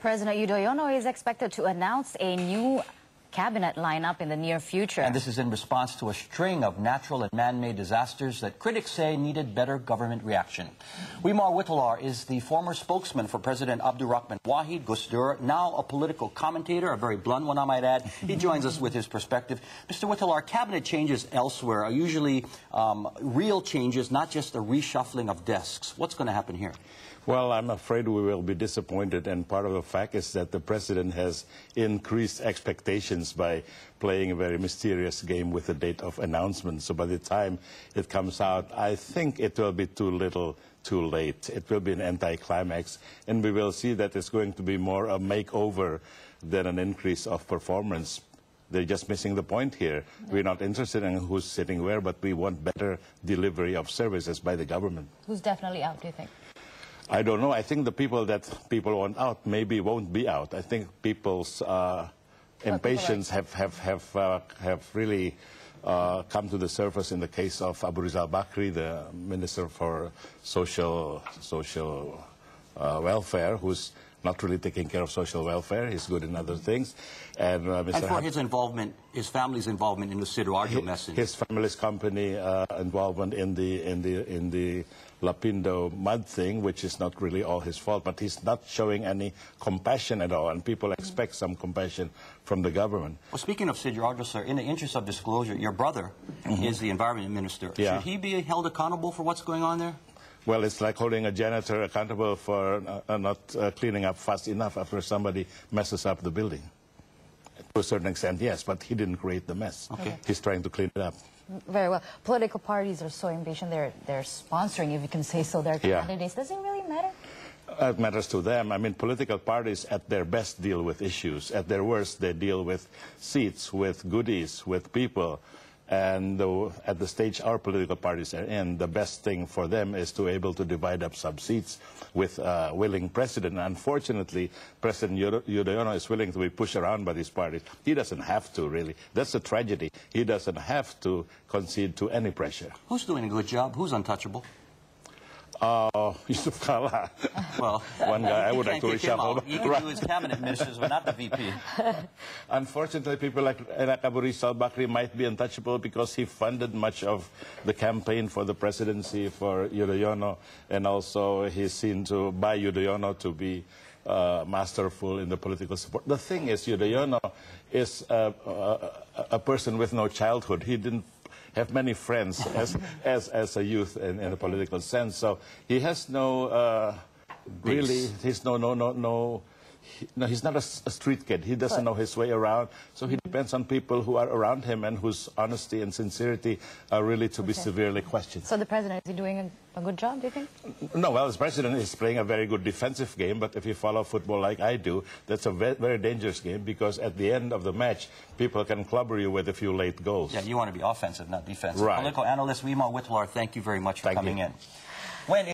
President Yudhoyono is expected to announce a new cabinet lineup in the near future. And this is in response to a string of natural and man-made disasters that critics say needed better government reaction. Wimar Witoelar is the former spokesman for President Abdurrahman Wahid Gusdur, now a political commentator, a very blunt one, I might add. He joins us with his perspective. Mr. Witoelar, cabinet changes elsewhere are usually real changes, not just a reshuffling of desks. What's going to happen here? Well, I'm afraid we will be disappointed, and part of the fact is that the president has increased expectations by playing a very mysterious game with the date of announcement. So by the time it comes out, I think it will be too little, too late. It will be an anticlimax, and we will see that it's going to be more a makeover than an increase of performance. They're just missing the point here. We're not interested in who's sitting where, but we want better delivery of services by the government. Who's definitely out, do you think? I don't know. I think the people that people want out maybe won't be out. I think people's impatience have really come to the surface in the case of Abu Rizal Bakri, the Minister for Social Welfare, who's not really taking care of social welfare. He's good in other things. And for his involvement, his family's involvement in the Sidoarjo message. His family's company involvement in the Lapindo mud thing, which is not really all his fault, but he's not showing any compassion at all, and people expect some compassion from the government. Well, speaking of Sidoarjo, sir, in the interest of disclosure, your brother is the environment minister. Yeah. Should he be held accountable for what's going on there? Well, it's like holding a janitor accountable for not cleaning up fast enough after somebody messes up the building. To a certain extent, yes, but he didn't create the mess. Okay. He's trying to clean it up. Very well. Political parties are so impatient. They're sponsoring, if you can say so, their candidates. Does it really matter? It matters to them. I mean, political parties at their best deal with issues. At their worst, they deal with seats, with goodies, with people. And at the stage our political parties are in, the best thing for them is to be able to divide up some seats with a willing president. Unfortunately, President Yudhoyono is willing to be pushed around by these parties. He doesn't have to, really. That's a tragedy. He doesn't have to concede to any pressure. Who's doing a good job? Who's untouchable? Yusuf Kala. Well, one guy I would like to reshuffle. You can do his cabinet ministers, but not the VP. Unfortunately, people like Abu Rizal Bakri might be untouchable because he funded much of the campaign for the presidency for Yudhoyono, and also he's seen to by Yudhoyono to be masterful in the political support. The thing is, Yudhoyono is a person with no childhood. He didn't have many friends as a youth in a political sense. So he has no really. He's he's not a street kid. He doesn't know his way around. So he depends on people who are around him and whose honesty and sincerity are really to be severely questioned. So the president, is he doing a good job, do you think? No, well, the president is playing a very good defensive game, but if you follow football like I do, that's a very dangerous game because at the end of the match, people can clobber you with a few late goals. Yeah, you want to be offensive, not defensive. Right. Political analyst Wimar Witoelar, thank you very much for coming in.